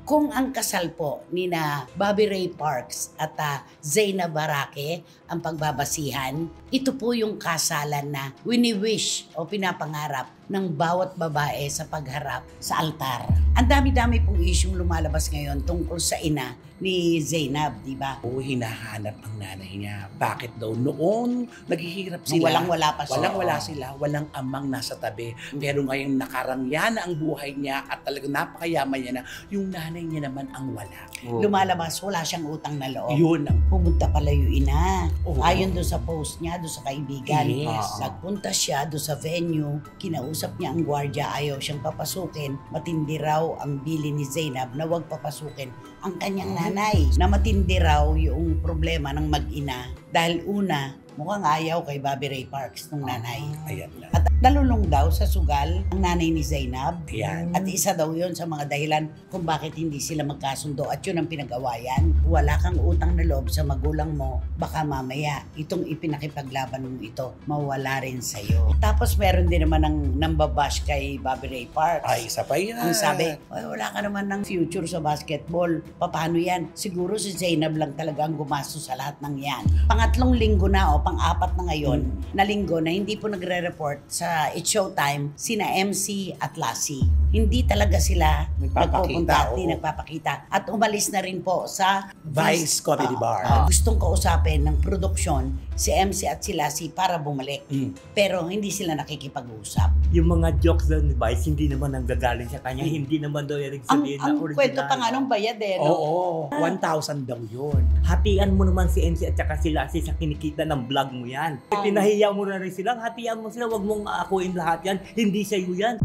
Kung ang kasal po ni na Bobby Ray Parks at Zainab Barake ang pagbabasihan, ito po yung kasalan na wini-wish o pinapangarap ng bawat babae sa pagharap sa altar. Ang dami-dami pong isyong lumalabas ngayon tungkol sa ina ni Zainab, di ba? Oo, hinahanap ang nanay niya. Bakit daw? Noon, naghihirap sila. Walang-wala pa siya. Walang-wala sila. Walang amang nasa tabi. Pero ngayon nakarangya na ang buhay niya at talagang napakayaman niya na yung nanay niya naman ang wala. Lumalabas, wala siyang utang na loob. Yun ang Pumunta pala yung ina. Oo. Ayon doon sa post niya, doon sa kaibigan. Yes. Nagpunta siya doon sa venue, kinausap niya ang gwardiya, ayaw siyang papasukin. Matindi raw ang bili ni Zainab na huwag papasukin ang kanyang nanay. Na matindi raw yung problema ng mag-ina. Dahil una, mukhang ayaw kay Bobby Ray Parks nung nanay. ayan na. At nalulong daw sa sugal ang nanay ni Zainab. Ayan. At isa daw yun sa mga dahilan kung bakit hindi sila magkasundo. At yun ang pinag-awayan. Wala kang utang na loob sa magulang mo, baka mamaya itong ipinakipaglaban mo ito, mawala rin sa'yo. Tapos meron din naman ng nambabash kay Bobby Ray Parks. Ay, isa pa yan. Ang sabi, wala ka naman ng future sa basketball. Paano yan? Siguro si Zainab lang talaga ang gumastos sa lahat ng yan. Pangatlong linggo na o pang-apat na ngayon na linggo na hindi po nagre-report sa It's Showtime sina MC at Lassie. Hindi talaga sila Nagpapakita, nagpapakita. At umalis na rin po sa Vice Comedy Bar. Gustong kausapin ng produksyon si MC at si Lassie para bumalik. Pero hindi sila nakikipag-usap. Yung mga jokes daw ni Vice, hindi naman nanggagaling sa kanya. Hindi naman daw yung nagsabihin na Ang original. kwento pa nga nung bayad no? Oo, 1,000 daw yun. Hatian mo naman si MC at saka si Lassie sa kinikita ng vlog mo yan. Pinahiya mo na rin sila, hatian mo sila, wag mong aakuin lahat yan. Hindi sa'yo yan.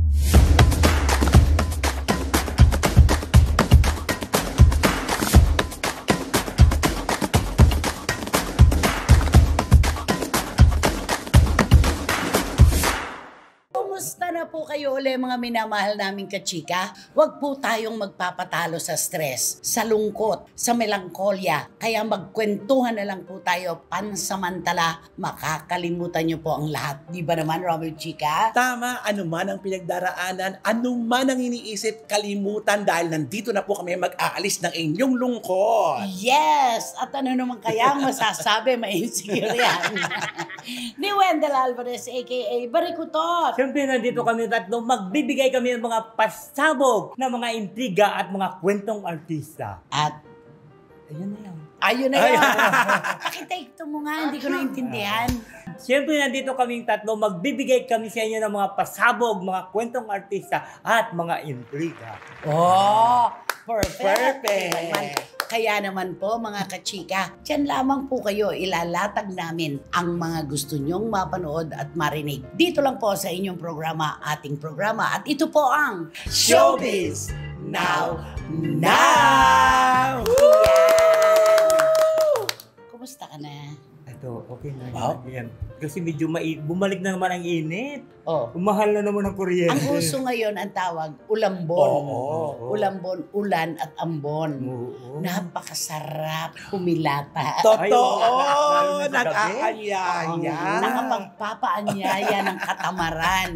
Kumusta na po kayo uli mga minamahal naming kachika? Huwag po tayong magpapatalo sa stress, sa lungkot, sa melangkolya. Kaya magkwentuhan na lang po tayo pansamantala. Makakalimutan niyo po ang lahat. Di ba naman, Romel Chika? Tama, anuman ang pinagdaraanan, anuman ang iniisip, kalimutan dahil nandito na po kami mag-aalis ng inyong lungkot. Yes! At ano naman kaya ang masasabi, ma-insecure yan. Ni Wendell Alvarez, a.k.a. Barikutot. Siyempre, nandito kami tatlo, magbibigay kami ng mga pasabog na mga intriga at mga kwentong artista. At Ayun na yan. ayun na yun. Pakitake to mo nga, hindi ko naintindihan. Siyempre, nandito kaming tatlo, magbibigay kami sa inyo ng mga pasabog, mga kwentong artista at mga intriga. Oh, perfect. Perfect. Kaya naman po mga kachika, dyan lamang po kayo ilalatag namin ang mga gusto nyong mapanood at marinig. Dito lang po sa inyong programa, ating programa. At ito po ang Showbiz Now! Now! Kumusta ka na? Ito, okay na Wow. yan. Kasi medyo bumalik na naman ang init. Oh. Umahal na naman ang kuryente. Ang uso ngayon ang tawag ulambon. Oo. Ulambon, ulan at ambon. Oo. Napakasarap humilata. Totoo! Lalo na sa gabi. Nag-aanyaya. Nakapagpapaanyaya ng katamaran.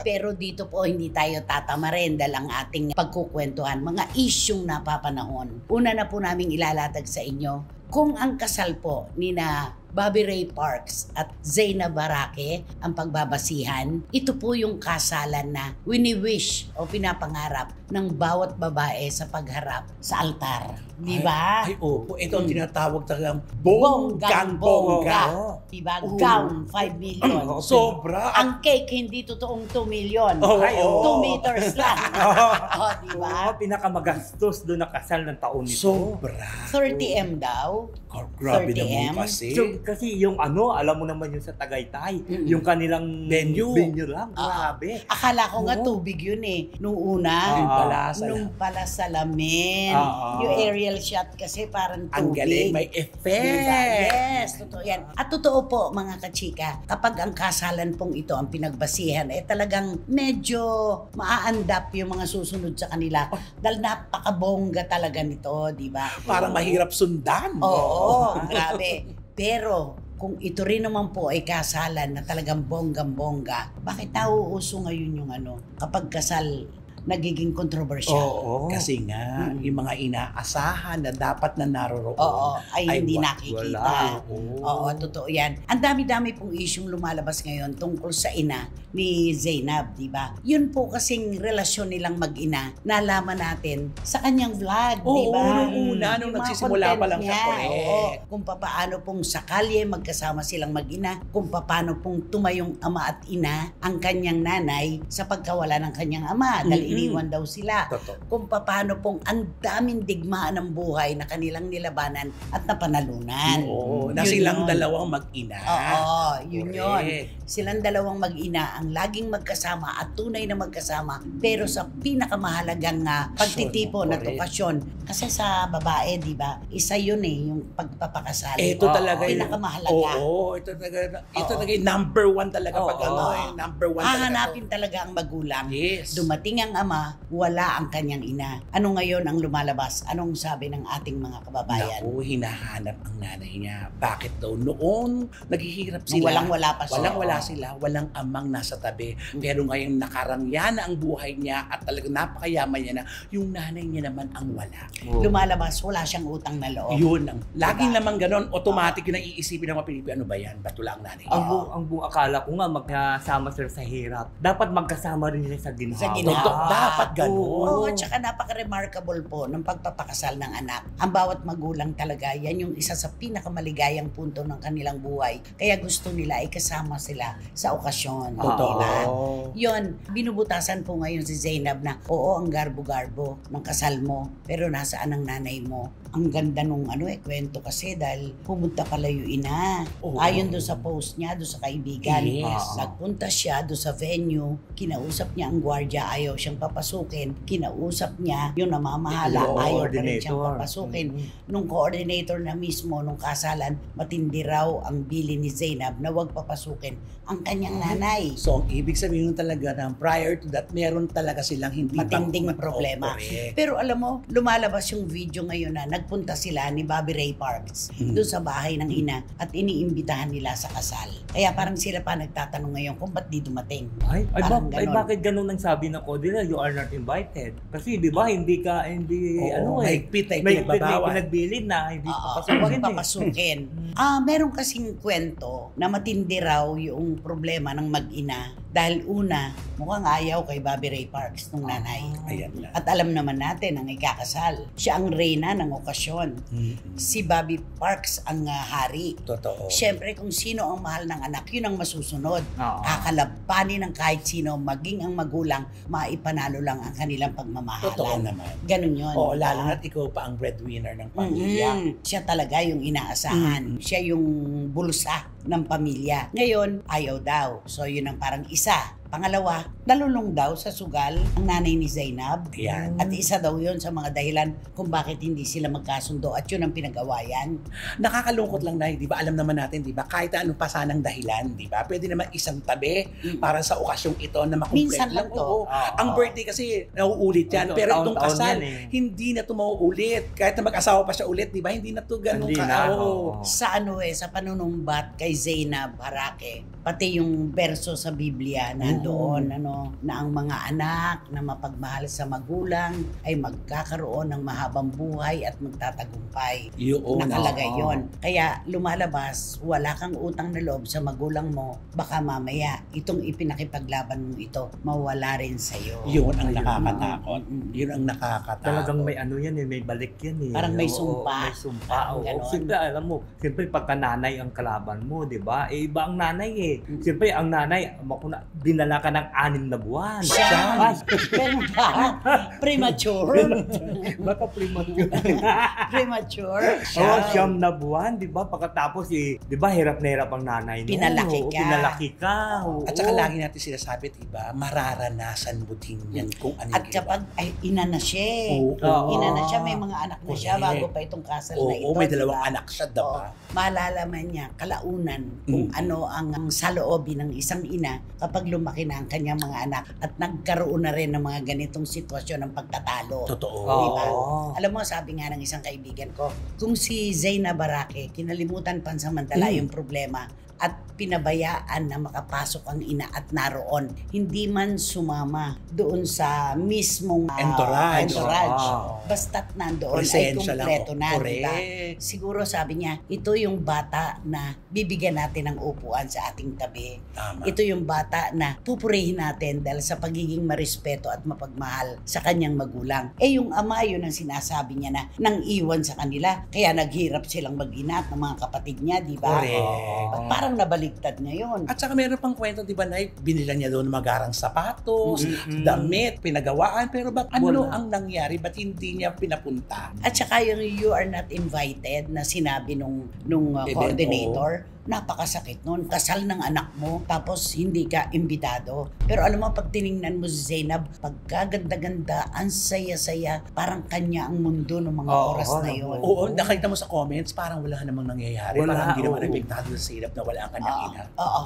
Pero dito po hindi tayo tatamarin dahil ang ating pagkukwentuhan, mga isyong napapanahon. Una na po naming ilalatag sa inyo, kung ang kasal po ni na Bobby Ray Parks at Zainab Barake ang pagbabasihan, ito po yung kasalan na wini-wish o pinapangarap ng bawat babae sa pagharap sa altar. Di ba? Ay, opo. Ito ang tinatawag talagang Bonggang-bongga. bonggang-bongga. Diba? Gown, 5 million. Sobra. Ang cake, hindi totoong 2 million. Oo. 2 meters lang. Oh, di ba? Oo, pinakamagastos doon na kasal ng taon nito. Sobra. 30M daw. Grabe 30M? naman kasi. So, kasi yung alam mo naman yung sa Tagaytay, yung kanilang Venue. lang, Ah. grabe. Akala ko nga Oo. tubig yun eh. Nung una, Yung pala, nung pala salamin. Ah. Yung aerial shot kasi parang tubig. Ang galing, may effect. Diba? Yes, totoo yan. At totoo po mga kachika, kapag ang kasalan pong ito ang pinagbasihan, talagang medyo maaandap yung mga susunod sa kanila. Dahil napakabongga talaga nito, di ba? Parang mahirap sundan. Oo, grabe. Pero kung ito rin naman po ay kasalan na talagang bonggang-bongga, bakit nauuso ngayon yung kapag kasal nagiging kontrobersyal. Oo. Kasi nga, yung mga inaasahan na dapat na naroroon Oo, ay hindi wa- nakikita. wala. Oo, totoo yan. Ang dami-dami pong isyong lumalabas ngayon tungkol sa ina ni Zainab, di ba? Yun po kasing relasyon nilang mag-ina, nalaman natin sa kanyang vlog, di Oo, ba? unang-una, nung Yung mga nagsisimula pa lang siya, content niya, correct. oo. Kung paano pong sa kalye magkasama silang mag-ina, kung paano pong tumayong ama at ina ang kanyang nanay sa pagkawala ng kanyang ama dahil iniwan daw sila. Totoo. Kung paano pong ang daming digmaan ng buhay na kanilang nilabanan at napanalunan. Oo, na Yun silang yun. dalawang mag-ina. Oo, yun yun. Correct. Silang dalawang mag-ina ang laging magkasama at tunay na magkasama pero sa pinakamahalagang pagtitipon at Correct. okasyon. Kasi sa babae, di ba, isa yun yung pagpapakasal. Ito talaga yung pinakamahalaga. Oo, ito talaga yung number one talaga pag Oo. number one talaga. Hahanapin talaga ang magulang. Yes. Dumating ang ama, wala ang kanyang ina. Ano ngayon ang lumalabas? Anong sabi ng ating mga kababayan? Naku, hinahanap ang nanay niya. Bakit daw? Noon, naghihirap Nung sila. walang-wala pa siya. Walang-wala sila. Walang amang nasa tabi. Pero ngayon nakarangyan na ang buhay niya at talagang napakayaman niya na yung nanay niya naman ang wala. Lumalabas, wala siyang utang na loob. Yun ang. Laging Diba? naman ganon, automatic yung naiisipin ng mga Pilipino. Ano ba yan? Ba't wala ang nanay niya? Ang buong akala ko nga magkasama sila sa hirap. Dapat magkasama rin sila sa ginhawa. Sa ginhawa. Totoo, dapat ganun. Oo, at saka napaka-remarkable po ng pagpapakasal ng anak. Ang bawat magulang talaga, yan yung isa sa pinakamaligayang punto ng kanilang buhay. Kaya gusto nila ay kasama sila sa okasyon. Totoo. Diba? Yun, binubutasan po ngayon si Zainab na, oo, ang garbo-garbo ng kasal mo, pero nasaan ang nanay mo? Ang ganda nung kwento kasi dahil pumunta pala yung ina. Oo. Ayon doon sa post niya, doon sa kaibigan. Yes. Nagpunta siya doon sa venue, kinausap niya ang gwardiya, ayaw siyang papasukin. Kinausap niya yung namamahala, Yung ayaw pa rin coordinator. siyang papasukin. Nung coordinator na mismo, nung kasalan, matindi raw ang bili ni Zainab na wag papasukin ang kanyang nanay. So, ang ibig sabihin nun talaga na prior to that, meron talaga silang hindi Matinding problema. Correct. Pero alam mo, lumalabas yung video ngayon na nagpunta sila ni Bobby Ray Parks doon sa bahay ng ina at iniimbitahan nila sa kasal. Kaya parang sila pa nagtatanong ngayon kung ba't di dumating. Parang ganon. Bakit ganun ang sabi ng Cordillera? You are not invited. Kasi di ba, hindi mahigpit ay may pinagbabawal. pinagbilin na hindi Huwag papasukin. papasukin. Meron kasing kwento na matindi raw yung problema ng mag-ina dahil una, mukhang ayaw kay Bobby Ray Parks nung nanay. Ayan lang. At alam naman natin ang ikakasal. Siya ang reyna ng okasyon. Si Bobby Parks ang hari. Totoo. Siyempre, kung sino ang mahal ng anak, yun ang masusunod. Oo. Kakalabanin ng kahit sino, maging ang magulang, maipanalo lang ang kanilang pagmamahalan. Totoo naman. Ganun yun. Oo, diba? lalo na't ikaw pa ang breadwinner ng pamilya. Siya talaga yung inaasahan. Siya yung bulsa ng pamilya. Ngayon, ayaw daw. So, yun ang parang isa. Pangalawa, nalulung daw sa sugal ang nanay ni Zainab. Yan. At isa daw yun sa mga dahilan kung bakit hindi sila magkasundo at yun ang pinag-awayan. Nakakalungkot lang dahil, di ba, alam naman natin, di ba, kahit ano pa sanang dahilan, di ba, pwede naman isang tabi para sa okasyong ito na makumpleto. Minsan lang to. Oo. Ang birthday kasi nauulit yan, Ito, pero itong taon-taon kasal, yan eh. hindi na ito mauulit. Kahit na mag-asawa pa siya ulit, di ba, hindi na ito ganun Hindi ka. na, Oo. oo. Sa sa panunumbat kay Zainab Harake, pati yung verso sa Biblia nandoon, na ang mga anak na mapagmahal sa magulang ay magkakaroon ng mahabang buhay at magtatagumpay. Yun. Nakalagay oo. yon. Kaya lumalabas, wala kang utang na loob sa magulang mo, baka mamaya itong ipinakipaglaban mo ito, mawala rin sa'yo. Yun ang Ayun. nakakatakot. Yun ang nakakatakot. Talagang may ano yan may balik yan eh. Parang may Oo, sumpa. may sumpa. Parang Oo. ganon. Siyempre, alam mo, siyempre pagka nanay ang kalaban mo, di ba? Iba ang nanay eh. Siyempre, ang nanay, dinala ka ng 6 na buwan. Siya. Pero ba? Premature? Baka premature. Premature? Oo, 9 na buwan, di ba? Pagkatapos, di ba, hirap na hirap ang nanay mo. Pinalaki Oo, ka. Pinalaki ka. Oo. At saka lagi natin sinasabi, diba, mararanasan mo din yan kung ano At kapag ay, ina na siya. Oo. Oo. Ina na siya, may mga anak na siya Correct. bago pa itong kasal na ito. Oo, may dalawang diba? anak siya, Oo. diba? Maalalaman niya, kalaunan, kung ano ang saloobin ng isang ina kapag lumaki na ang kanyang mga anak at nagkaroon na rin ng mga ganitong sitwasyon ng pagtatalo. Totoo. Oo. Diba? Alam mo, sabi nga ng isang kaibigan ko, kung si Zainab Barake, kinalimutan pansamantala yung problema, at pinabayaan na makapasok ang ina at naroon. Hindi man sumama doon sa mismong Entourage. Basta't nandoon ay Presensya lang. kumpleto na. Correct. Diba? Siguro sabi niya, ito yung bata na bibigyan natin ng upuan sa ating tabi. Tama. Ito yung bata na pupurihin natin dahil sa pagiging marespeto at mapagmahal sa kanyang magulang. Yung ama, yun ang sinasabi niya na nang iwan sa kanila. Kaya naghirap silang mag-ina ng mga kapatid niya, di ba? Correct. Parang nabaliktad ngayon. At saka meron pang kwento, di ba, na binila niya doon magarang sapatos, damit, pinagawaan, pero ano ang nangyari? Ba't hindi niya pinapunta? At saka yung you are not invited na sinabi nung coordinator, napakasakit nun. Kasal ng anak mo, tapos hindi ka imbitado. Pero alam mo, pag tiningnan mo si Zainab, pagkaganda-ganda, ang saya-saya, parang kanya ang mundo ng mga oras na yun. Oo, nakita mo sa comments, parang wala namang nangyayari. Parang hindi naman epektado sa Zainab na wala ang kanyang ina. Oo.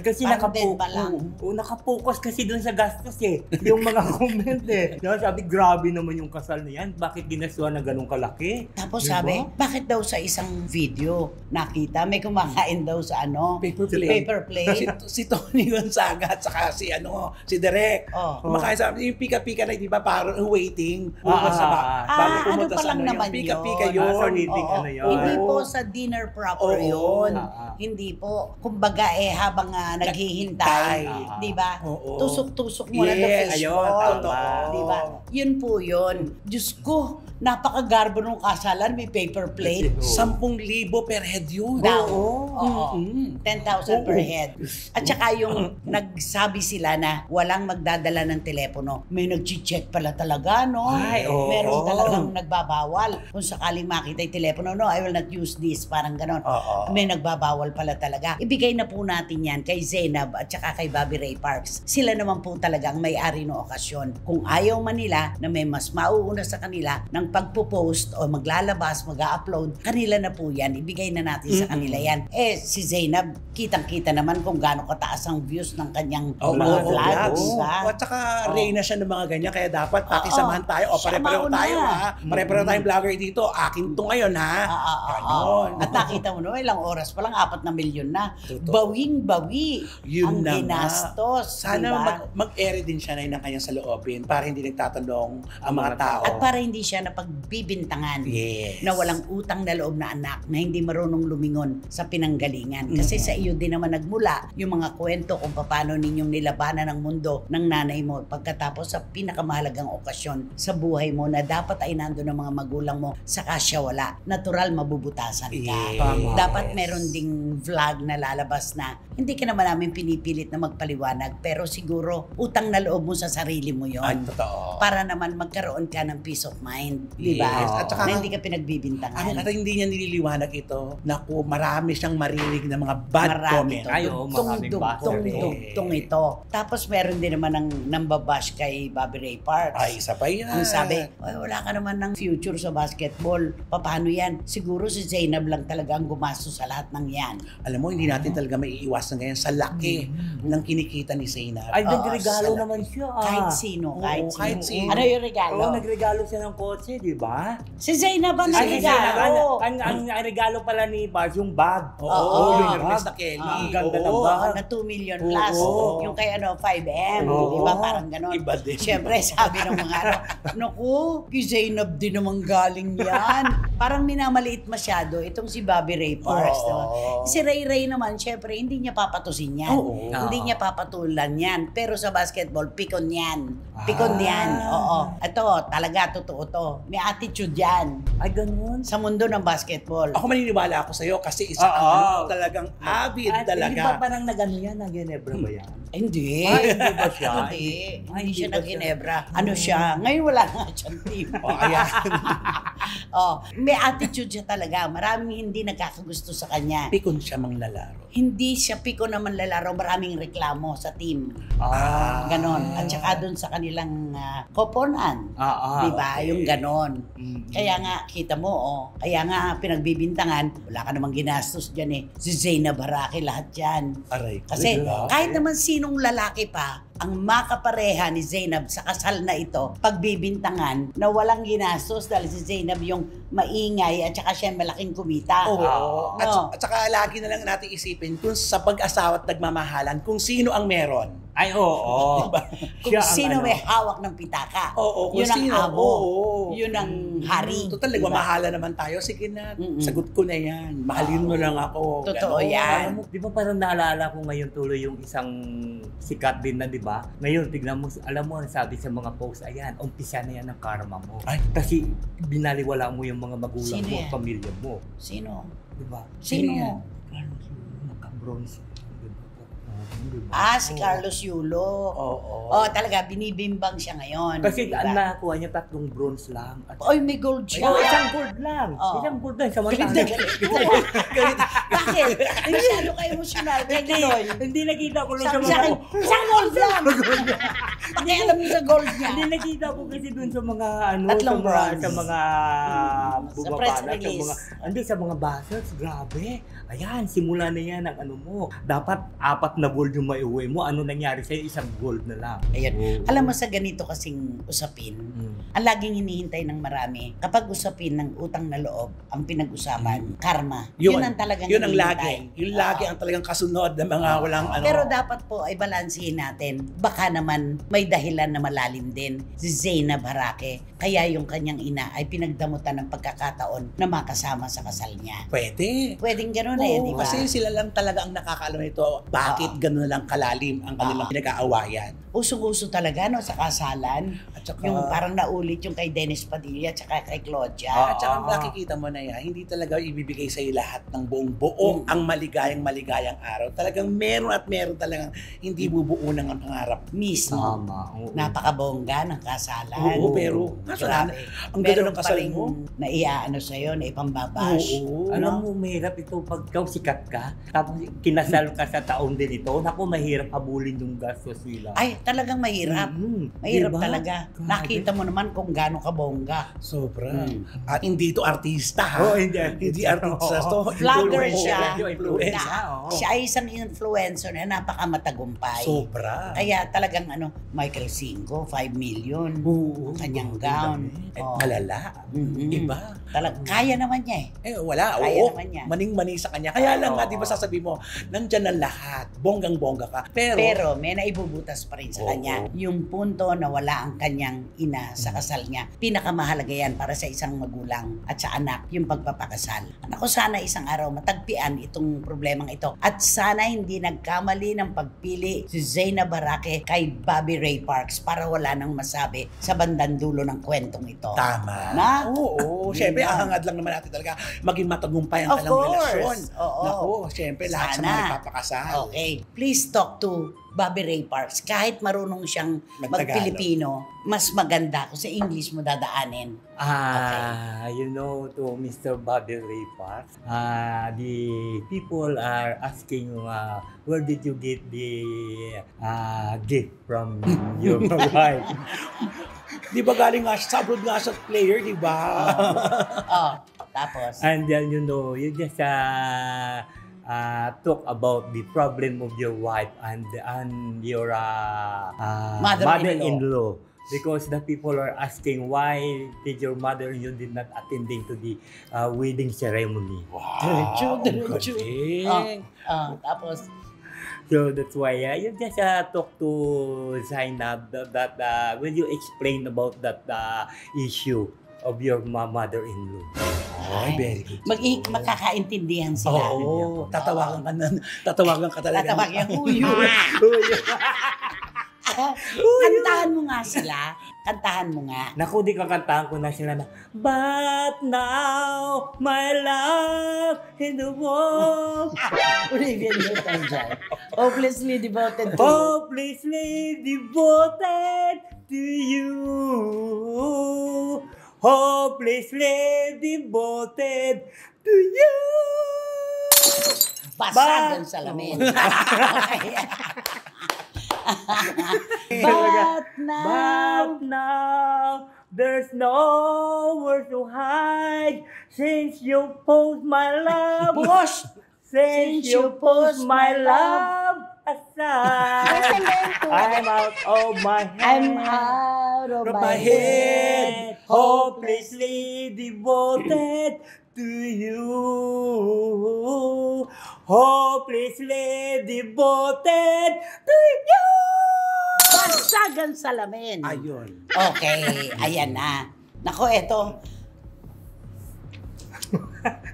Kasi Parang dead pa lang. nakapokus kasi doon sa gastos yung mga comment Sabi, grabe naman yung kasal na yan. Bakit ginasuhan na ganun kalaki? Tapos Diba? sabi, bakit daw sa isang video nakita, may kumakain daw sa paper plate. Si Tony Gonzaga at saka si Derek. Kumakain sa yung pika-pika na, di ba, parang waiting. Bago ano pumunta pa sa lang naman yung pika-pika yun. yun. Hindi po sa dinner proper yun. Oo. Hindi po. Kumbaga habang naghihintay, di ba? Oo. Tusok-tusok mo na the Yes, fishball. tama. Di ba? Yun po yun. Diyos ko, napakagarbo nung kasalan, may paper plate. 10,000 per head yun. Oo. 10,000 per head. At saka yung nagsabi sila na walang magdadala ng telepono. May nag-check pala talaga, no? Ay, oo. Meron talagang nagbabawal. Kung sakaling makita yung telepono, no, I will not use this. Parang ganon. May nagbabawal pala talaga. Ibigay na po natin yan kay Zainab at saka kay Bobby Ray Parks. Sila naman po talagang may-ari ng okasyon. Kung ayaw man nila na may mas mauuna sa kanila ng pagpo-post o maglalabas, mag-upload, kanila na po yan. Ibigay na natin sa kanila yan. Si Zainab, kitang-kita naman kung gaano kataas ang views ng kanyang mga vlogs. Diba? At saka reyna siya ng mga ganyan, kaya dapat pakisamahan tayo. Pare-pareho tayo, ha? Pare-pareho tayong vlogger dito. Akin to ngayon, ha? Ganon. At nakita mo naman, ilang oras pa lang, 4 na milyon na. Totoo. Bawing-bawi Yun ang na nga. ginastos. Sana diba? mag-ere din siya na ng kanyang saloobin para hindi nagtatanong ang mga tao. At para hindi siya napagbibintangan na walang utang na loob na anak na hindi marunong lumingon sa pinanggalingan. Kasi sa iyo din naman nagmula yung mga kwento kung paano ninyong nilabanan ang mundo ng nanay mo pagkatapos sa pinakamahalagang okasyon sa buhay mo na dapat ay nandun ang mga magulang mo, saka siya wala. Natural, mabubutasan ka. Dapat meron ding vlog na lalabas na hindi ka naman namin pinipilit na magpaliwanag, pero siguro utang na loob mo sa sarili mo yon. Ay, totoo. Para naman magkaroon ka ng peace of mind. Di ba? Yes. At saka, na hindi ka pinagbibintangan. At hindi niya nililiwanag ito. Naku, marami siyang marinig ng mga bad comment. maraming Tungtong ito. Tapos meron din naman ng nambabash kay Bobby Ray Parks. Ay, isa pa yan. Ang sabi, wala ka naman ng future sa basketball. Paano yan? Siguro si Zainab lang talaga ang gumastos sa lahat ng yan. Alam mo, hindi natin talaga maiiwasan ngayon sa laki ng kinikita ni Zainab. Ay, nagregalo naman siya. Kahit sino. Kahit sino. Ano yung regalo? Oo, nagregalo siya ng kotse, di ba? Si Zainab ang Si Zainab, nagregalo. Ang regalo pala ni Bars, yung bag. Oo, yung yung Ernesto bag. Kelly. Ang ganda ng Oo. bag. Na 2 million plus. Oo. Yung kay 5M. Oo. Di ba? Parang ganon. Iba din. Siyempre, sabi ng mga naku, kay Zainab din naman galing yan. Parang minamaliit masyado itong si Bobby Ray Parks. Oo. Diba? Si Ray Ray naman, siyempre, hindi niya papatusin yan. Oo. Hindi niya papatulan yan. Pero sa basketball, pikon yan. Pikon yan. Oo. Ito, talaga, totoo to. May attitude yan. Ay, ganun. Sa mundo ng basketball. Ako maniniwala ako sa'yo kasi isa Oo. talagang avid At hindi talaga. ba parang nagano yan? Ng Ginebra ba yan? Hindi. Ay, hindi ba siya? Hindi siya ba nag-Ginebra. Ano siya? Ngayon wala nga siyang team. Ayan. May attitude siya talaga. Maraming hindi nagkakagusto sa kanya. Pikon siya mang lalaro. Hindi siya piko naman lalaro. Maraming reklamo sa team. Ganon. At saka dun sa kanilang koponan. Diba? Okay. Yung ganon. Mm. Kaya nga, kita mo, kaya nga pinagbibintangan, wala ka namang ginastos dyan eh. Si Zainab Haraki, lahat yan. Aray. Kasi Grabe. kahit naman sinong lalaki pa, ang makapareha ni Zainab sa kasal na ito, pagbibintangan na walang ginastos dahil si Zainab yung maingay at saka siya malaking kumita. Oo. No. At saka lagi na lang natin isipin kung sa pag-asawa at nagmamahalan, kung sino ang meron. Ay, oo. Diba? Kung sino may hawak ng pitaka. Oo, kung yun ang sino. amo. Oo. Yun ang hari. Total, nagmamahala naman tayo. Sige na, sagot ko na yan. Mahalin mo lang ako. Totoo Ganon. yan. Alam mo, di ba parang naalala ko ngayon tuloy yung isang sikat din na, di ba? Ngayon, tignan mo, alam mo, sabi sa mga post, ayan, umpisa na yan ng karma mo. Ay. Kasi binaliwala mo yung mga magulang Sino mo, yan? pamilya mo. Sino? Di ba? Sino? yan? Naka-bronze. Si Carlos Yulo. Oo. Talaga, binibimbang siya ngayon. Kasi diba? ang nakakuha niya 3 bronze lang. At Oy, may gold siya. isang gold lang. Oo. Isang gold lang. Sa Bakit? Masyado ka emosyonal. Kay Noy. Hindi nakita ko lang sa Sabi mga... sa akin, isang gold lang. Pakialam mo sa gold niya. Hindi nakita ko kasi doon sa mga ano, Tatlong bronze. sa mga Sa press bumabanat, release. sa mga buzzers, grabe. Ayan, simula na yan ang ano mo. Dapat 4 na gold yung maiuwi mo. Ano nangyari sa'yo? Isang gold na lang. Ayun. Alam mo sa ganito kasing usapin, ang laging hinihintay ng marami, kapag usapin ng utang na loob, ang pinag-usapan, karma. Yun ang talagang Yun ang hinihintay. lagi. Yun lagi ang talagang kasunod ng mga walang ano. Pero dapat po ay balansihin natin. Baka naman may dahilan na malalim din si Zainab Harake. Kaya yung kanyang ina ay pinagdamutan ng pagkakataon na makasama sa kasal niya. Pwede. Pwedeng gano'n Oo, di ba? kasi sila lang talaga ang nakakaalam nito. Bakit gano'n lang kalalim ang kanilang pinag-aawayan? Usong-uso talaga no sa kasalan. At saka, Yung parang naulit yung kay Dennis Padilla at saka kay Claudia. at saka nakikita mo na yan, hindi talaga ibibigay sa lahat ng buong buo ang maligayang araw. Talagang meron at meron talagang hindi bubuo ng ang pangarap. Mismo. Tama. Oo. Napakabongga ng kasalan. Oo, pero Grabe. ang ganda ng Meron pa kasal ring mo. naiaano sa'yo, na ipambabash. Oo. Alam mo, mahirap ito pag ikaw sikat ka, tapos kinasal ka sa taon din ito, naku, mahirap habulin yung gastos nila. Ay, talagang mahirap. Mahirap talaga. Grabe. Nakita mo naman kung gaano kabongga. Sobra. At hindi to artista ha. Oo, hindi artista. artista to. Vlogger Influencer. siya. Influencer. Na, siya ay isang influencer na napakamatagumpay. Sobra. Kaya talagang Michael Cinco, 5 million. Oo. Kanyang gown. Eh, Oh. malala. Mhm. Iba. Kaya naman niya Wala. Kaya Oo. naman niya. Maning-mani sa kanya. Kaya lang nga, Oo. di ba sasabihin mo, nandyan ang lahat. Bonggang-bongga ka. Pero may naibubutas pa rin sa Oo. kanya. Yung punto na wala ang kanyang ina sa kasal niya. Pinakamahalaga yan para sa isang magulang at sa anak, yung pagpapakasal. Ako sana isang araw matagpian itong problemang ito. At sana hindi nagkamali ng pagpili si Zainab Harake kay Bobby Ray Parks para wala nang masabi sa bandang dulo ng kwentong ito. Tama. Na? Oo. Yun Siyempre, lang. ang hangad lang naman natin talaga maging matagumpay ang Of kanilang course. relasyon. Oo. Naku, siyempre, lahat sa mga Sana. nagpapakasal. Okay. Please talk to Bobby Ray Parks. Kahit marunong siyang mag-Pilipino, mas maganda kung sa English mo dadaanin. You know, to Mr. Bobby Ray Parks, the people are asking, where did you get the gift from your wife? Di ba galing nga siya, sa abroad nga siya player, di ba? Tapos, And then, you know, you just talk about the problem of your wife and your mother-in-law. Because the people are asking why did your mother-in-law did not attending to the wedding ceremony. Wow, Diretso. galing. Tapos, So that's why you just talk to Zainab that when you explain about that issue of your mother-in-law. Ay, very good. makakaintindihan sila. Oo, tatawagan ka talaga. Tatawag yung huyo. Kantahan mo nga sila. Kantahan mo nga. Naku, di kakantahan ko na sila na, but now, my love in the world, Olivia Newton-John. Hopelessly devoted to you. hopelessly devoted to you. Hopelessly devoted to you. Basag ang salamin. But now, But now, there's nowhere to hide. Since you post my love, Bush! since you post my love, aside. I'm out of my head. I'm out of my head. Hopelessly devoted to you. Hopelessly devoted to you. Basagan salamin. Ayun. Okay, ayan na. Nako, eto.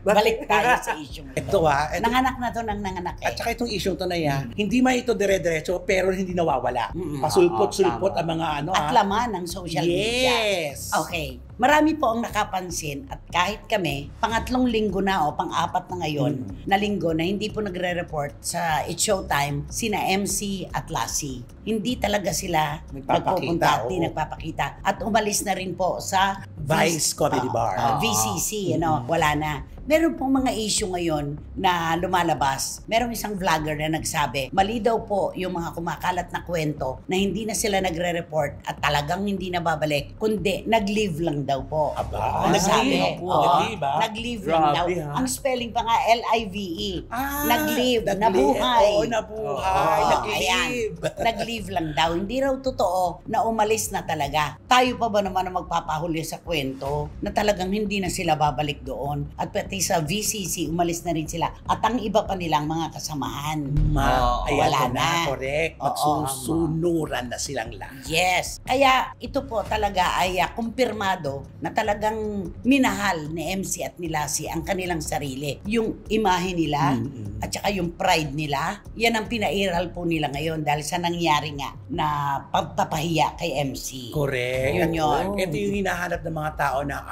Balik tayo sa issue. Ito Nanganak na to ng nanganak eh. At saka itong issue to na yan, hindi man ito dire-diretso pero hindi nawawala. Mm-mm. Pasulpot-sulpot Oo, ang mga ano At laman ng social media. Yes. Okay. Marami po ang nakapansin at kahit kami, pangatlong linggo na o pang-apat na ngayon na linggo na hindi po nagre-report sa It's Showtime sina MC at Lassie. Hindi talaga sila nagpupunta at di nagpapakita. At umalis na rin po sa Vice Comedy Bar. VCC, wala na. Meron pong mga issue ngayon na lumalabas. Merong isang vlogger na nagsabi, mali daw po yung mga kumakalat na kwento na hindi na sila nagre-report at talagang hindi na babalik, kundi nag-leave lang daw po. Aba, Ang sabi, nag-leave ba? nag-leave lang daw. Grabe, ha? Ang spelling pa nga, L-I-V-E. Nag-leave. Nabuhay. Oo, nabuhay. Oo, Nag-leave. Nag-leave lang daw. Hindi raw totoo na umalis na talaga. Tayo pa ba naman ang magpapahuli sa kwento na talagang hindi na sila babalik doon? At pati sa VCC, umalis na rin sila. At ang iba pa nilang mga kasamahan. Wala wala na. na. Correct. Oo. Magsusunuran na silang lahat. Yes. Kaya ito po talaga ay kumpirmado na talagang minahal ni MC at ni Lassie ang kanilang sarili. Yung imahe nila at saka yung pride nila, yan ang pinairal po nila ngayon dahil sa nangyari nga na pagpapahiya kay MC. Correct. Yun yun. Ito yung hinahanap ng mga tao na,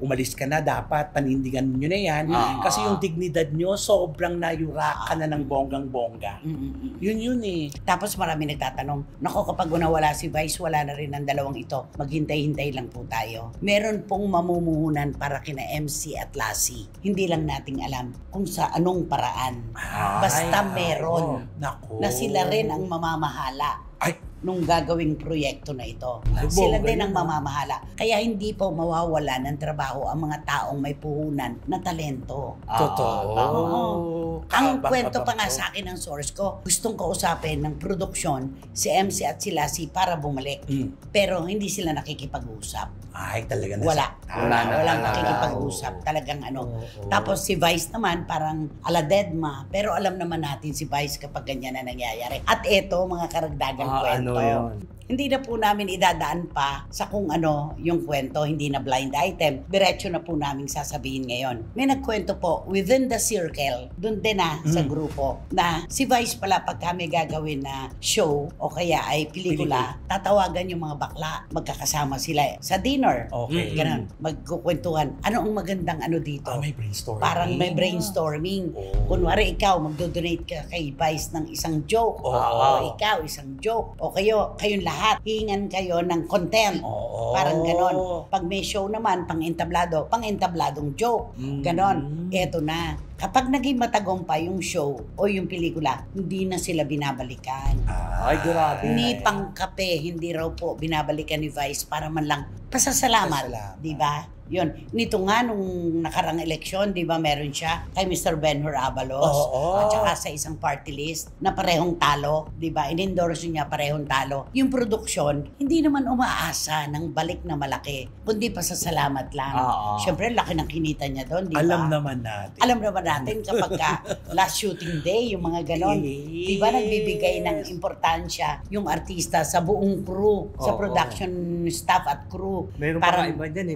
umalis ka na, dapat panindigan nyo na yan. Kasi yung dignidad nyo, sobrang nayurakan na ng bonggang-bongga. Yun eh. Tapos marami nagtatanong, nako kapag nawala si Vice, wala na rin ang dalawang ito. Maghintay-hintay lang po tayo. Meron pong mamumuhunan para kina MC at Lassie. Hindi lang nating alam kung sa anong paraan. Basta meron Nako. na sila rin ang mamamahala Ay, nung gagawing proyekto na ito. Ay, Sila bongga din ang yun, mamamahala. Kaya hindi po mawawala ng trabaho ang mga taong may puhunan na talento. totoo. Oo. Ang Kabang- kwento pa kabang nga to. sa akin ng source ko, gustong kausapin ng produksyon si MC at si Lassie para bumalik. Pero hindi sila nakikipag-usap. Ay, talaga na. Wala. Wala na Walang talaga. nakikipag-usap. Talagang Tapos si Vice naman, parang ala deadma. Pero alam naman natin si Vice kapag ganyan na nangyayari. At eto, mga karagdagang kwento. Ano yun? Hindi na po namin idadaan pa sa kung ano yung kwento, hindi na blind item. Diretso na po namin sasabihin ngayon. May nagkwento po within the circle, dun din na sa grupo, na si Vice pala pag kami gagawin na show o kaya ay pelikula, tatawagan yung mga bakla, magkakasama sila sa dinner. Okay. Ganun, magkukwentuhan. Ano ang magandang ano dito? May brainstorming. Parang may brainstorming. Oh. Kunwari ikaw, magdo-donate ka kay Vice ng isang joke. Oo. O ikaw, isang joke. O kayong lahat, hihingan kayo ng content. Oo. Parang ganon. Pag may show naman, pang-entabladong joke. Ganon. Eto na. Kapag naging matagumpay yung show o yung pelikula, hindi na sila binabalikan. Ay, grabe. Ni pangkape, hindi raw po binabalikan ni Vice para man lang pasasalamat. Pasasalamat. Di ba? Yun. Nito nga, nung nakarang eleksyon, di ba, meron siya kay Mr. Benhur Abalos. Oo. At saka sa isang party list na parehong talo. Di ba? In-endorse niya parehong talo. Yung produksyon, hindi naman umaasa ng balik na malaki. Kundi pasasalamat lang. Oo. Siyempre, laki ng kinita niya doon, di ba? Alam naman natin. Alam naman natin kapag last shooting day, yung mga ganon. Yes. Di ba nagbibigay ng importansya yung artista sa buong crew, sa Oo. production staff at crew. Meron pa Parang nga iba dyan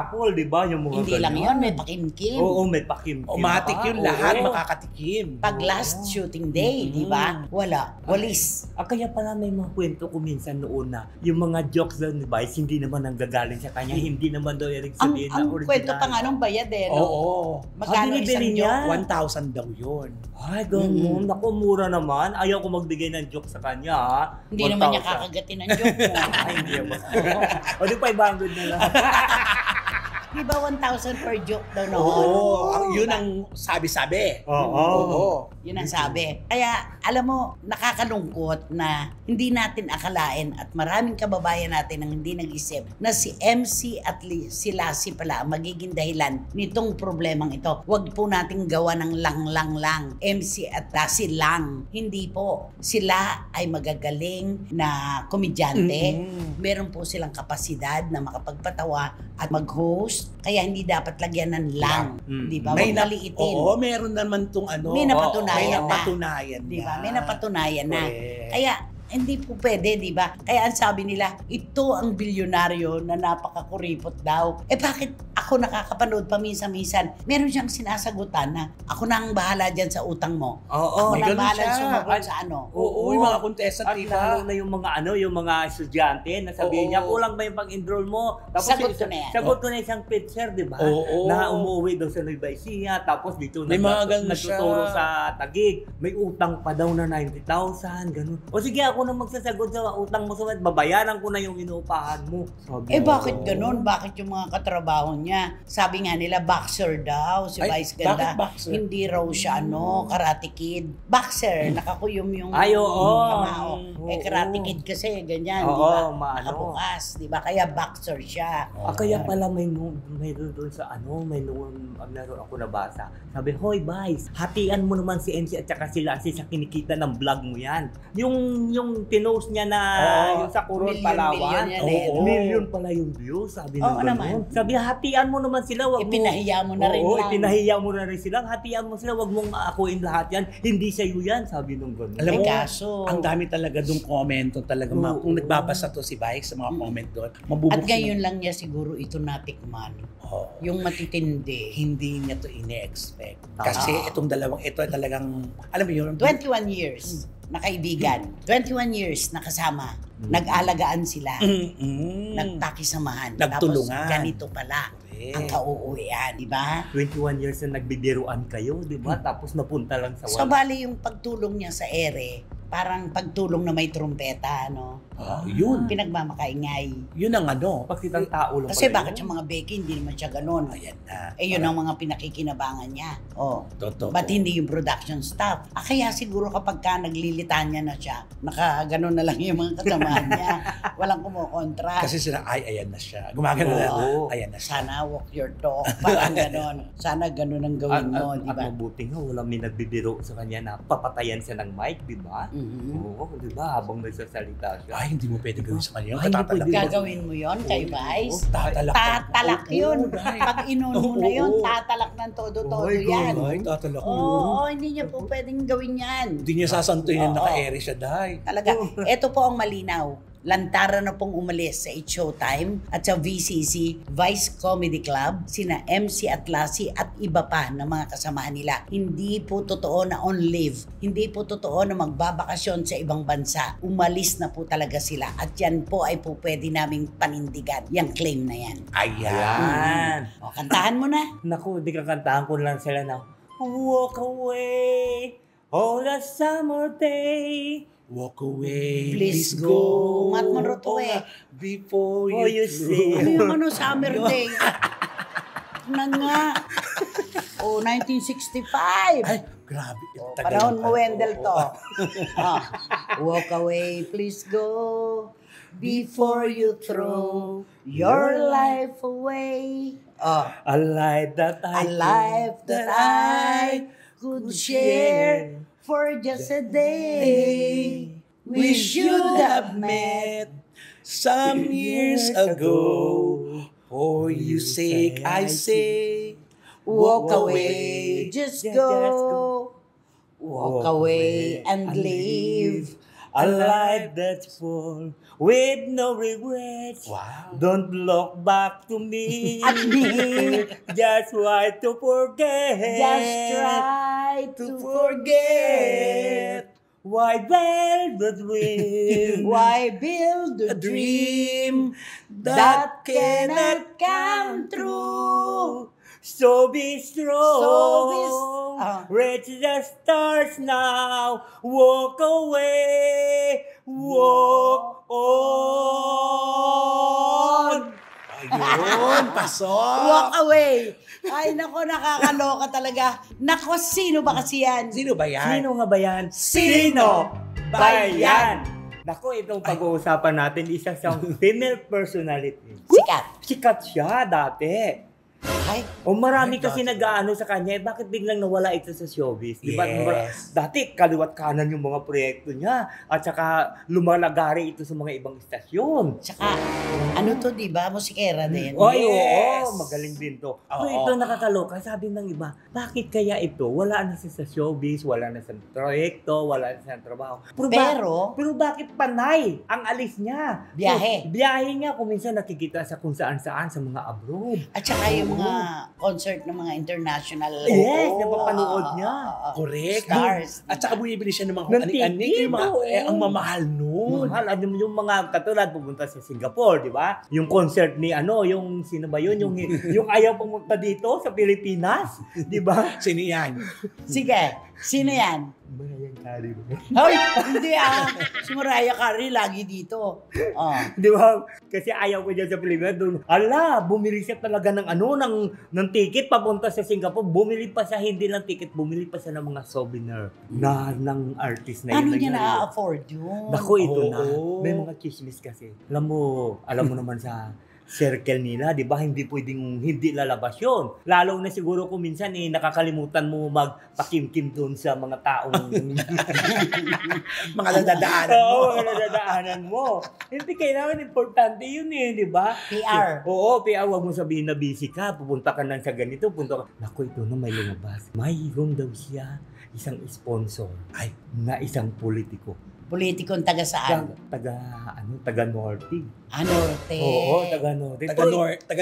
paparapol, di ba? Yung mga hindi lang ganyan. yun, may pakimkim. Oo, may pakimkim. Umatik pa. yun lahat, Oo. makakatikim. Pag last shooting day, di ba? Wala. Walis. Kaya pala may mga kwento ko minsan noon na yung mga jokes daw ni Vice, hindi naman nanggagaling sa kanya, hindi naman daw yung Ang, sabihin na ang original. kwento pa nga nung bayad eh, no? Oo. Magkano Ah, isang binibili niya? joke? 1,000 daw yun. Ay, ganun. Naku, mura naman. Ayaw ko magbigay ng joke sa kanya, ha? Hindi naman niya 1,000. kakagatin ng joke mo. Ay, hindi naman. O, di 500 na lang. Di ba 1,000 per joke daw noon? Oo, yun ang sabi-sabi. Oo. Yun ang sabi. Kaya, alam mo, nakakalungkot na hindi natin akalain at maraming kababayan natin ang hindi nag-isip na si MC at si Lassie pala ang magiging dahilan nitong problemang ito. Huwag po nating gawa ng lang. MC at Lassie lang. Hindi po. Sila ay magagaling na komedyante. Meron po silang kapasidad na makapagpatawa at mag-host. Kaya hindi dapat lagyan ng lang. Di ba? Huwag maliitin. Oo, meron naman tong ano. May napatunayan May na. napatunayan Di ba? na. May napatunayan na. Correct. Kaya, hindi po pwede, di ba? Kaya ang sabi nila, ito ang bilyonaryo na napakakuripot daw. Bakit ako nakakapanood paminsan-minsan? Meron siyang sinasagutan na ako na ang bahala dyan sa utang mo. Oo, Ako na may ang ganun bahala siya. sumagot sa ano. Oo, yung mga contestant, At di lalo ba? na yung mga estudyante na sabihin niya, kulang ba yung pag-enroll mo? Tapos Sagot ko na yan. Sagot ko na isang picture, di ba? Oo. Na umuwi daw sa Nueva Ecija, tapos dito May mga ganun siya. nagtuturo sa Taguig. May utang pa daw na 90,000, ganun. O sige, ako na magsasagot sa utang mo sa babayaran ko na yung inuupahan mo. Sabi Bakit ganun? Bakit yung mga katrabaho niya? Sabi nga nila, boxer daw. Si Ay, Vice Ganda. bakit boxer? Hindi raw siya, Karate Kid. Boxer. Nakakuyom yung Ay, oo. kamao. Oo. Karate Kid kasi, ganyan. Oo, di ba? maano. Nakabukas. Di ba? Kaya boxer siya. Kaya pala may doon sa meron ako nabasa. Sabi, hoy Vice, hatian mo naman si MC at saka si Lassie sa kinikita ng vlog mo yan. Yung tinost niya na yung sa Coron, Palawan. Million yan eh. Oo. Million pala yung views, sabi Oo ng naman. ganun. Sabi, hatian mo naman sila, wag mo. Ipinahiya mo na rin Oo, lang. ipinahiya mo na rin sila. Hatian mo sila, wag mong aakuin lahat yan. Hindi sa'yo yan, sabi nung ganun. Alam mo, kaso, ang dami talaga doon komento talaga. Oo. Kung nagbabasa to si Bike sa mga comment doon, at mabubuksan. ngayon lang niya siguro ito natikman. Oo. Yung matitindi. Hindi niya to ine-expect. Kasi itong dalawang ito ay talagang, alam mo yun, 21 years na kaibigan. 21 years na kasama. Nag-alagaan sila. Nagtakisamahan. Nagtulungan. Tapos ganito pala ang kauuwian. Di ba? 21 years na nagbibiruan kayo, di ba? Tapos napunta lang sa So, wala. bali yung pagtulong niya sa ere, parang pagtulong na may trumpeta, no? Yun. Pinagmamakaingay. Yun ang ano. Pagkitang tao lang Kasi pala bakit yun. yung mga Becky, hindi naman siya ganun. Ayan na. Yun ang mga pinakikinabangan niya. Totoo. Ba't hindi yung production staff? Kaya siguro kapag ka naglilitanya na siya, nakaganon na lang yung mga kasamahan niya. Walang kumukontra. Kasi sila, ayan na siya. Gumagano na. Oo. Ayan na siya. Sana walk your talk. Parang ganon. Sana ganon ang gawin mo, di At ba? mabuti nga, walang may nagbibiro sa kanya na papatayan siya ng mic, di ba? Mhm. Oo, di ba? Habang nagsasalita siya. Ay, hindi mo pwede gawin sa kanya. Ay, hindi Katatalak. pwede. Gagawin mo yon kay Vice? Tatalak. Tatalak yun. Pag inuno mo na yun, Oo. tatalak ng todo-todo Ay, yan. Ay, tatalak. Oo, hindi niya po pwedeng gawin yan. Hindi niya sasantuin Oo. na naka-ere siya, dahi. Talaga, ito po ang malinaw. Lantaran na pong umalis sa It's Showtime at sa VCC, Vice Comedy Club, sina MC at Lassie at iba pa na mga kasamahan nila. Hindi po totoo na on leave. Hindi po totoo na magbabakasyon sa ibang bansa. Umalis na po talaga sila at yan po ay po pwede naming panindigan. Yung claim na yan. Ayan. O, kantahan mo na. Naku, di kakantahan ko lang sila na walk away on a summer day. Walk away, Please go. Mat mo rin to Oo eh. nga, before Oh, you you see. Ano yung ano, summer day? Na nga. O, 1965. Ay, grabe. Oh, Tagal panahon pa. mo, Wendell, to. Oo. Walk away, please go. Before you throw your life away. A life that A life that I could share for just a day. We should have met some years ago. For you sake, I say, Walk away, just go. Walk away and leave. A life that's full with no regrets. wow. Don't look back to me. At me. Just try to forget. Just try to forget. Why build the dream? Why build a dream that cannot come true? So be strong. So be Reach the stars now. Walk away. Walk on. Ayun. Yun, pasok. Walk away. Ay, nako, nakakaloka talaga. Nako, sino ba kasi yan? Sino ba yan? Sino nga ba yan? Sino ba yan? Naku, itong pag-uusapan natin, isa siyang female personality. Sikat. Sikat siya dati. Ay, O marami Oh my kasi God. nag-aano sa kanya, bakit biglang nawala ito sa showbiz? Diba? Yes. Dati kaliwat kanan yung mga proyekto niya at saka lumalagari ito sa mga ibang istasyon. tsaka, ano to, di ba? Musikera din. Ay, Yes. oo, magaling din to. Pero Oo. ito nakakaloka, sabi ng iba, bakit kaya ito? Wala na siya sa showbiz, wala na sa proyekto, wala na sa trabaho. Pero bakit panay ang alis niya? Biyahe. Biyahe niya, kung minsan nakikita sa kung saan-saan sa mga abroad. At saka yung mga concert ng mga international. Yes, Oo. napapanood niya. Correct. Stars. At saka bumibili siya ng mga Ng aning-aning. ticket, Yung mga, oo. ang mamahal nun. Mahal, ano yung mga katulad pupunta sa Singapore, di ba? Yung concert ni yung sino ba yun? Yung ayaw pumunta dito sa Pilipinas, di ba? Sino yan? Sige, sino yan? Mariah Carey ba? Hoy, hindi Si Mariah Carey lagi dito. Oh. Di ba? Kasi ayaw ko dyan sa Pilipinas. Doon, bumili siya talaga ng ticket papunta sa Singapore. Bumili pa siya, hindi lang ticket, bumili pa siya ng mga souvenir ng artist na Ano yun. niya na-afford yun? Naku, ito na. Oo. May mga chismis kasi. Alam mo naman sa circle nila, di ba? Hindi pwedeng hindi lalabas yun. Lalo na siguro kung minsan nakakalimutan mo magpakimkim doon sa mga taong Mga nadadaanan mo. Oo, mga nadadaanan mo. Hindi kailangan, importante yun di ba? PR. Oo, PR. Huwag mo sabihin na busy ka, pupunta ka lang sa ganito, punta ka. Naku, ito na may lumabas. Mayroon daw siya isang sponsor na isang politiko. Politikong taga saan? Taga Norte. Norte. Oo, taga Norte. Taga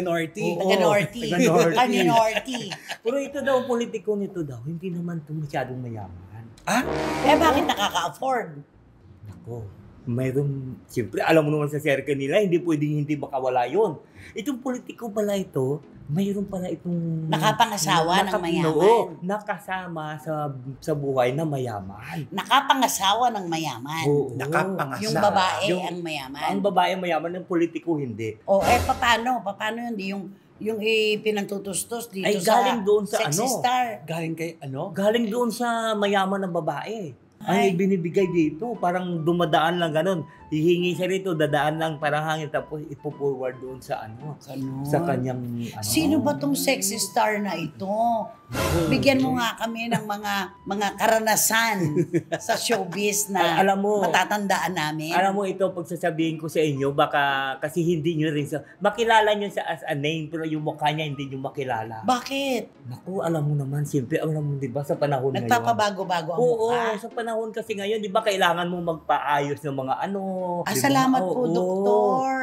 Norte. Oo. Taga Norte. Taga Norte. Ano Norte? Pero ito daw, ang politiko nito daw, hindi naman ito masyadong mayaman. Eh, bakit nakaka-afford? Nako, siyempre, alam mo naman sa circle nila, hindi pwedeng hindi makawala yun. Itong politiko pala ito, mayroon pala itong Nakapangasawa ng mayaman. Oo, nakasama sa buhay na mayaman. Nakapangasawa ng mayaman. Oo. Nakapangasawa. Yung babae Yung- ang mayaman. Ang babae mayaman, ng politiko hindi. Paano? Paano yun? Yung ipinantutustos dito Ay, galing doon sa Sexy ano? Star. Galing kay ano? Galing doon sa mayaman ng babae. Ay. Ay, binibigay dito. Parang dumadaan lang ganun. Hihingi siya rito, dadaan lang parang hangin, tapos ipo-forward doon sa sa kanyang Sino ba tong sexy star na ito? Bigyan mo nga kami ng mga karanasan sa showbiz na Alam mo, matatandaan namin. Alam mo ito, pag sasabihin ko sa inyo, baka kasi hindi nyo rin makilala nyo siya as a name, pero yung mukha niya hindi nyo makilala. Bakit? Naku, alam mo naman, siyempre, alam mo, di ba, sa panahon ngayon. Nagpapabago-bago ang Oo, mukha. sa panahon kasi ngayon, di ba, kailangan mo magpaayos ng mga di ba? Salamat po, Oo. Doktor.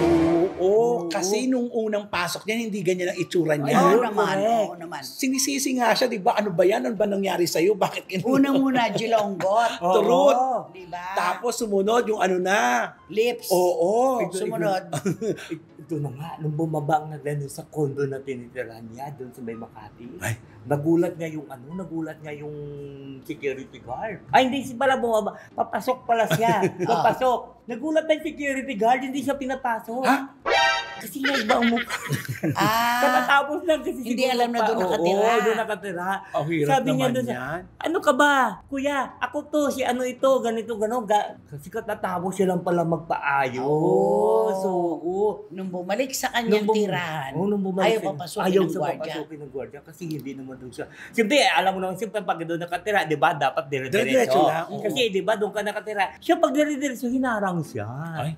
Oo. Kasi nung unang pasok niya, hindi ganyan ang itsura Oo niya. naman, correct. oo naman. Sinisisi nga siya, di ba? Ano ba yan? Ano ba nangyari sa'yo? Bakit Unang-una, Jilonggot. Oo. Truth. Diba? Tapos sumunod yung ano na. Lips. Oo. Sumunod. Ito na nga, nung bumaba na gano'n sa condo na tinitirahan niya doon sa may Makati, Ay. nagulat nga yung security guard. Ay, hindi siya pala bumaba. Papasok pala siya. Papasok. Nagulat na yung security guard, hindi siya pinapasok. Ha? Kasi nga iba ang mukha. Ah, Katatapos lang kasi hindi siguro alam na doon pa- nakatira. Oo, doon nakatira. Ang hirap Sabi niya naman doon sa- yan. Ano ka ba? Kuya, ako to, si ano ito, ganito, gano'n. Kasi katatapos siya lang pala magpaayos. Oo. Oo. nung bumalik sa kanyang tirahan, nung bumalik ayaw siya, papasukin ayaw ng siya gwardiya. papasukin ng gwardiya kasi hindi naman doon siya. Siyempre, alam mo naman, siyempre pag doon nakatira, di ba, dapat Dire-diretso dire-diretso. lang, oo. Kasi, di ba, doon ka nakatira. Siya pag dire-diretso, hinarang siya. Ay.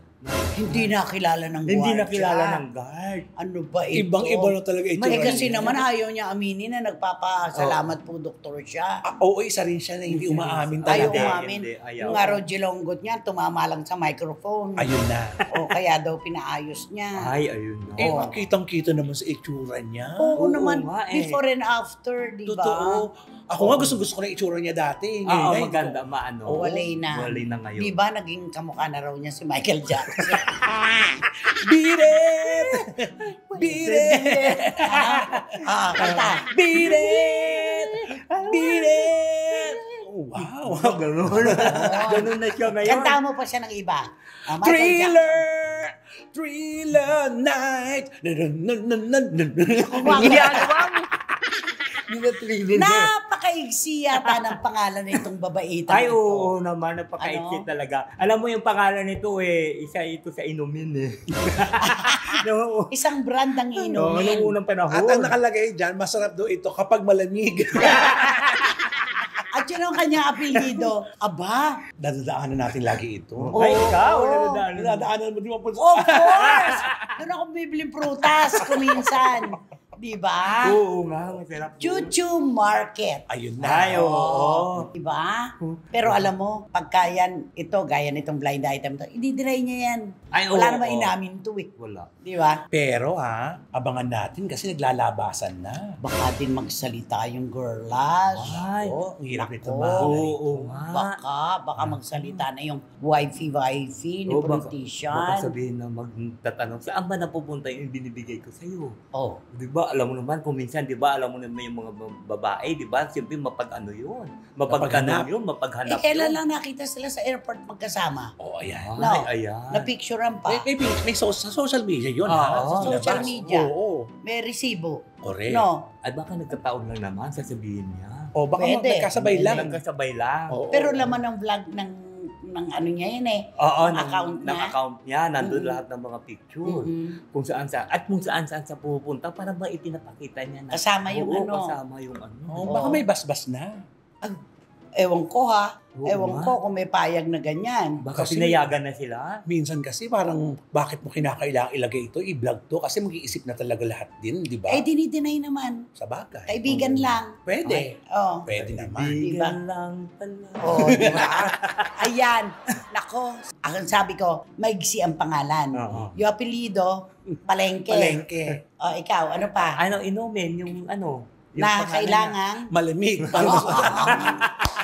Hindi nakilala ng gwardiya. Hindi nakilala ng guard. Ano ba ito? Ibang-iba na talaga itsura Eh, kasi niya. naman ayaw niya aminin na nagpapasalamat po doktor siya. Oo, isa rin siya na hindi umaamin Ayaw talaga. umamin. Hindi, ayaw. Yung araw jilonggot niya, tumama lang sa microphone. Ayun na. O kaya daw pinaayos niya. Ay, ayun na. Eh, makitang-kita naman sa itsura niya. Oo Oo naman, nga eh. before and after, di ba? Totoo. Ako nga gusto ko na itsura niya dati. Oo, Ngayon, maganda, maano. Walay na. Walay na ngayon. Di ba naging kamukha na raw niya si Michael Jackson? Beat it! Beat it! Kanta. Beat it! Beat it! Oh, wow! Ganun. Ganun na siya ngayon. Kanta mo pa siya ng iba. Michael Thriller night. Napakaigsi yata ng pangalan nitong babaitang Ay, ito. oo naman. Napakaiksi talaga. Alam mo yung pangalan nito isa ito sa inumin eh. Isang brand ng inumin. Noong unang panahon. At ang nakalagay dyan, masarap daw ito kapag malamig. At yun ang kanyang apelido. Aba. Dadadaanan natin lagi ito. Ay, ikaw. Oo. Dadadaanan mo, di ba po? Of course! Doon ako bibili prutas kuminsan. Diba? Oo nga, masarap. Chuchu Market. Ayun na. Ay, oo. Diba? Pero alam mo, pagka yan, ito, gaya nitong blind item to, i-deny niya yan. Ay, Wala oo, naman oo. inamin to eh. Wala. Diba? Pero abangan natin kasi naglalabasan na. Baka din magsalita yung girlas. Ay, Oo, ang hirap nito Nako. mga Oo nga. Baka magsalita na yung wifey ni politician. Baka sabihin na magtatanong, saan ba napupunta yung binibigay ko sa'yo? Oh. Di ba, alam mo naman, kung minsan, di ba, alam mo naman yung mga babae, di ba, siyempre mapag-ano yun. Mapaghanap yun, mapaghanap yun. Kailan lang nakita sila sa airport magkasama? Oo, ayan. No. Ay, ayan. Na-picturean pa. May sa social media yun, ha? Oo. Sa social Labas. media. Oo. May resibo. Correct. No. Ay, baka nagkataon lang naman, sasabihin niya. O, baka Pwede. magkasabay lang. Nagkasabay lang. Oo. Pero laman ng vlog ng ano niya yan eh. Oo, Ng account niya. ng account niya, nandun Mm-mm. lahat ng mga picture. Mm-mm. Kung saan sa pupunta para ba itinapakita niya na. Kasama yung Oo, ano. kasama yung ano. Oo, baka may basbas na. Ewan ko ha. Oo Ewan nga. ko kung may payag na ganyan. Baka Kasi- pinayagan na sila. Minsan kasi parang bakit mo kinakailangan ilagay ito, i-vlog to? Kasi mag-iisip na talaga lahat din, di ba? Eh, dinideny naman. Sa bagay. Kaibigan lang. Pwede. Oh. Pwede naman. Kaibigan lang pala. Oh, di ba? Ayan. Nako. Ang sabi ko, maigsi ang pangalan. Oo. Yung apelido, Palengke. Palengke. Oh, ikaw, ano pa? Ano, inumin, yung ano. Yung Na pangalan kailangan. Malamig.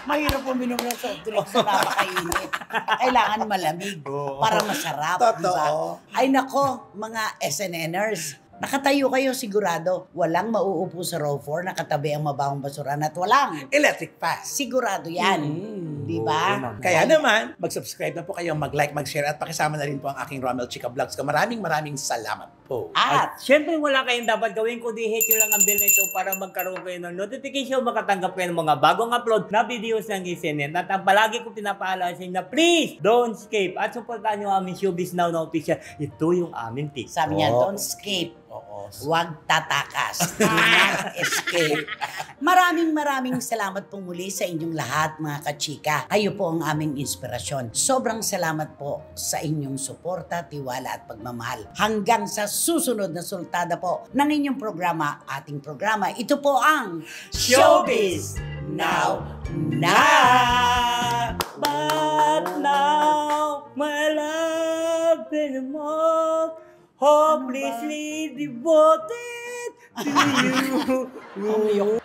Mahirap uminom ng soft drinks na napakainit. Kailangan malamig Oo. para masarap. Totoo. Diba? Ay nako, mga SNNers. Nakatayo kayo sigurado. Walang mauupo sa row 4, nakatabi ang mabahong basuran at walang. Electric pass. Sigurado yan. Di Oo ba? naman. Kaya naman, mag-subscribe na po kayo, mag-like, mag-share at pakisama na rin po ang aking Romel Chica Vlogs. Maraming salamat po. At Siyempre, wala kayong dapat gawin kundi hit nyo lang ang bell na ito para magkaroon kayo ng notification, makatanggap kayo ng mga bagong upload na videos ng SNN. At ang palagi ko pinapaalala sa inyo na please, don't skip. At supportahan nyo ang aming Showbiz Now na official. Ito yung aming TikTok. sabi niya, don't escape. Oo. Huwag tatakas. Do not escape. Maraming salamat po muli sa inyong lahat, mga kachika. Kayo po ang aming inspirasyon. Sobrang salamat po sa inyong suporta, tiwala at pagmamahal. Hanggang sa susunod na sultada po ng inyong programa, ating programa. Ito po ang Showbiz Now Na! But now, my love and more hopelessly devoted to you.